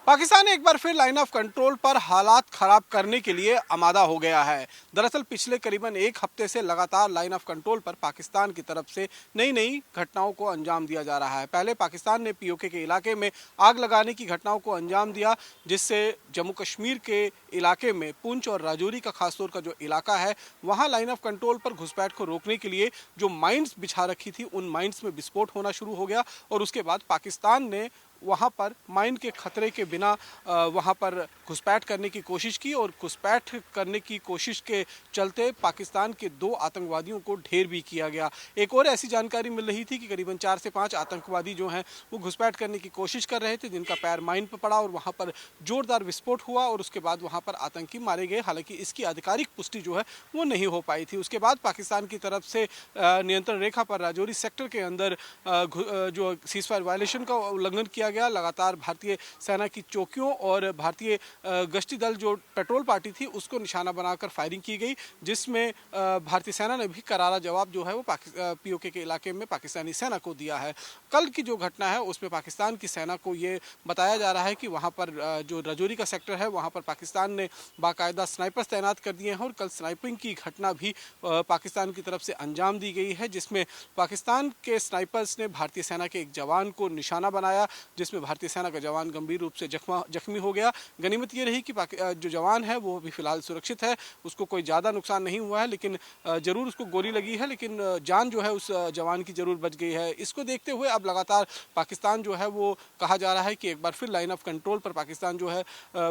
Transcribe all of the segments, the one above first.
पाकिस्तान एक बार फिर line of control पर हालात खराब करने के लिए आमादा हो गया है। दरअसल पिछले करीबन एक हफ्ते से लगातार लाइन ऑफ कंट्रोल पर पाकिस्तान की तरफ से नई नई घटनाओं को अंजाम दिया जा रहा है। पहले पाकिस्तान ने पीओके के इलाके में आग लगाने की घटनाओं को अंजाम दिया, जिससे जम्मू कश्मीर के इलाके में पुंछ और राजौरी का खासतौर का जो इलाका है, वहाँ लाइन ऑफ कंट्रोल पर घुसपैठ को रोकने के लिए जो माइंस बिछा रखी थी, उन माइंस में विस्फोट होना शुरू हो गया और उसके बाद पाकिस्तान ने वहाँ पर माइन के खतरे के बिना वहाँ पर घुसपैठ करने की कोशिश की और घुसपैठ करने की कोशिश के चलते पाकिस्तान के 2 आतंकवादियों को ढेर भी किया गया। एक और ऐसी जानकारी मिल रही थी कि करीबन 4 से 5 आतंकवादी जो हैं वो घुसपैठ करने की कोशिश कर रहे थे, जिनका पैर माइन पर पड़ा और वहाँ पर जोरदार विस्फोट हुआ और उसके बाद वहाँ पर आतंकी मारे गए। हालांकि इसकी आधिकारिक पुष्टि जो है वो नहीं हो पाई थी। उसके बाद पाकिस्तान की तरफ से नियंत्रण रेखा पर राजौरी सेक्टर के अंदर जो सीजफायर वायलेशन का उल्लंघन किया गया। लगातार भारतीय सेना की चौकियों और भारतीय गश्ती दल जो पेट्रोल पार्टी थी उसको निशाना बनाकर फायरिंग की गई, जिसमें भारतीय सेना ने भी करारा जवाब जो है वो पीओके के इलाके में पाकिस्तानी सेना को दिया है। कल की जो घटना है उसमें पाकिस्तान की सेना को ये बताया जा रहा है कि वहाँ पर जो राजौरी का सेक्टर है वहाँ पर पाकिस्तान ने बाकायदा स्नाइपर्स तैनात कर दिए हैं और कल स्नाइपिंग की घटना भी पाकिस्तान की तरफ से अंजाम दी गई है, जिसमें पाकिस्तान के स्नाइपर्स ने भारतीय सेना के एक जवान को निशाना बनाया, जिसमें भारतीय सेना का जवान गंभीर रूप से जख्मी हो गया। गनीमत ये रही कि जो जवान है वो भी फिलहाल सुरक्षित है, उसको कोई ज़्यादा नुकसान नहीं हुआ है, लेकिन ज़रूर उसको गोली लगी है, लेकिन जान जो है उस जवान की ज़रूर बच गई है। इसको देखते हुए अब लगातार पाकिस्तान जो है वो कहा जा रहा है कि एक बार फिर लाइन ऑफ कंट्रोल पर पाकिस्तान जो है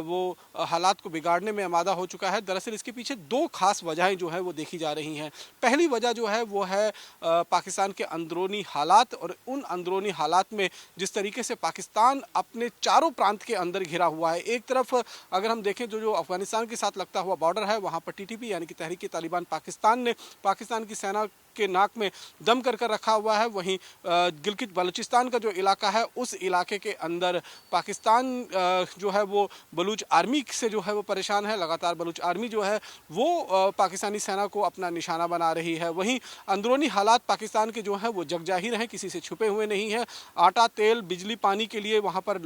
वो हालात को बिगाड़ने में आमादा हो चुका है। दरअसल इसके पीछे 2 खास वजहें जो है वो देखी जा रही हैं। पहली वजह जो है वो है पाकिस्तान के अंदरूनी हालात, और उन अंदरूनी हालात में जिस तरीके से पाकिस्तान अपने चारों प्रांत के अंदर घिरा हुआ है। एक तरफ अगर हम देखें जो अफगानिस्तान के साथ लगता हुआ बॉर्डर है, वहाँ पर टीटीपी यानी कि तहरीक तालिबान पाकिस्तान ने पाकिस्तान की सेना के नाक में दम कर रखा हुआ है। वहीं गिलगित बलूचिस्तान का जो इलाका है उस इलाके के अंदर पाकिस्तान जो है वो बलूच आर्मी से जो है वो परेशान है। लगातार बलूच आर्मी जो है वो पाकिस्तानी सेना को अपना निशाना बना रही है। वहीं अंदरूनी हालात पाकिस्तान के जो हैं वो जगजाहिर हैं, किसी से छुपे हुए नहीं हैं। आटा, तेल, बिजली, पानी के लिए वहाँ पर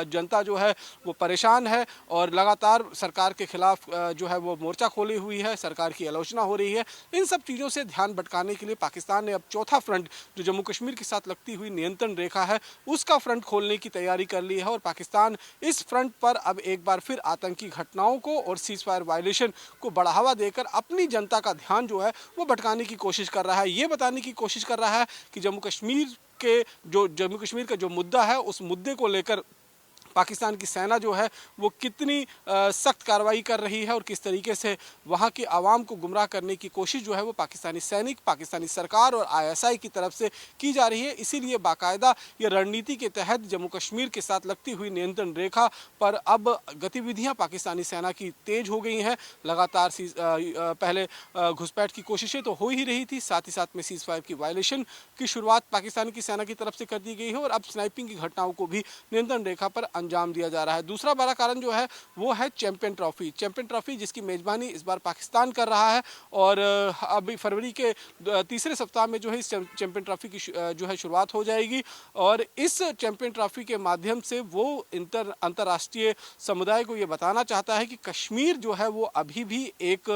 जनता जो है वो परेशान है और लगातार सरकार के खिलाफ जो है वो मोर्चा खोली हुई है, सरकार की आलोचना हो रही है। इन सब चीज़ों से ध्यान भटकाने के लिए पाकिस्तान ने अब चौथा फ्रंट जो जम्मू कश्मीर के साथ लगती हुई नियंत्रण रेखा है उसका फ्रंट खोलने की तैयारी कर ली है और पाकिस्तान इस फ्रंट पर अब एक बार फिर आतंकी घटनाओं को और सीज फायर वायलेशन को बढ़ावा देकर अपनी जनता का ध्यान जो है वो भटकाने की कोशिश कर रहा है। ये बताने की कोशिश कर रहा है कि जम्मू कश्मीर का जो मुद्दा है उस मुद्दे को लेकर पाकिस्तान की सेना जो है वो कितनी सख्त कार्रवाई कर रही है और किस तरीके से वहाँ की आवाम को गुमराह करने की कोशिश जो है वो पाकिस्तानी सैनिक, पाकिस्तानी सरकार और आईएसआई की तरफ से की जा रही है। इसीलिए बाकायदा ये रणनीति के तहत जम्मू कश्मीर के साथ लगती हुई नियंत्रण रेखा पर अब गतिविधियाँ पाकिस्तानी सेना की तेज हो गई हैं। लगातार पहले घुसपैठ की कोशिशें तो हो ही रही थी, साथ ही साथ में सीज फायर की वायलेशन की शुरुआत पाकिस्तान की सेना की तरफ से कर दी गई है और अब स्नाइपिंग की घटनाओं को भी नियंत्रण रेखा पर अंजाम दिया जा रहा है। दूसरा बड़ा कारण जो है वो है चैंपियन ट्रॉफी जिसकी मेजबानी इस बार पाकिस्तान कर रहा है और अभी फरवरी के तीसरे सप्ताह में जो है इस चैंपियन ट्रॉफी की जो है शुरुआत हो जाएगी और इस चैंपियन ट्रॉफी के माध्यम से वो अंतर्राष्ट्रीय समुदाय को ये बताना चाहता है कि कश्मीर जो है वो अभी भी एक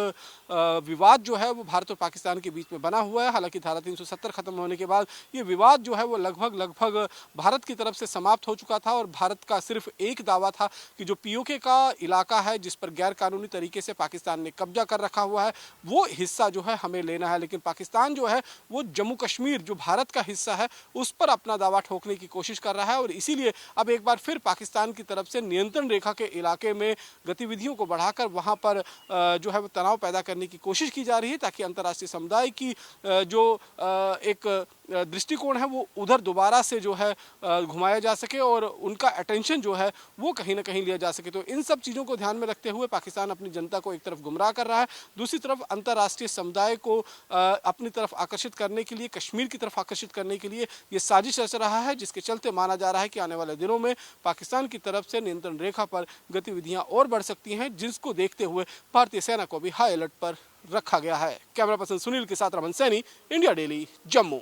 विवाद जो है वो भारत और पाकिस्तान के बीच में बना हुआ है। हालांकि धारा 370 खत्म होने के बाद ये विवाद जो है वो लगभग भारत की तरफ से समाप्त हो चुका था और भारत का सिर्फ एक दावा था कि जो पीओके का इलाका है जिस पर गैर कानूनी तरीके से पाकिस्तान ने कब्जा कर रखा हुआ है वो हिस्सा जो है हमें लेना है। लेकिन पाकिस्तान जो है वो जम्मू कश्मीर जो भारत का हिस्सा है उस पर अपना दावा ठोकने की कोशिश कर रहा है और इसीलिए अब एक बार फिर पाकिस्तान की तरफ से नियंत्रण रेखा के इलाके में गतिविधियों को बढ़ाकर वहाँ पर जो है वो तनाव पैदा करने की कोशिश की जा रही है ताकि अंतर्राष्ट्रीय समुदाय की जो एक दृष्टिकोण है वो उधर दोबारा से जो है घुमाया जा सके और उनका अटेंशन जो है वो कहीं ना कहीं लिया जा सके। तो इन सब चीज़ों को ध्यान में रखते हुए पाकिस्तान अपनी जनता को एक तरफ गुमराह कर रहा है, दूसरी तरफ अंतर्राष्ट्रीय समुदाय को अपनी तरफ आकर्षित करने के लिए, कश्मीर की तरफ आकर्षित करने के लिए ये साजिश रच रहा है, जिसके चलते माना जा रहा है कि आने वाले दिनों में पाकिस्तान की तरफ से नियंत्रण रेखा पर गतिविधियाँ और बढ़ सकती हैं, जिसको देखते हुए भारतीय सेना को भी हाई अलर्ट पर रखा गया है। कैमरा पर्सन सुनील के साथ रमन सैनी, इंडिया डेली, जम्मू।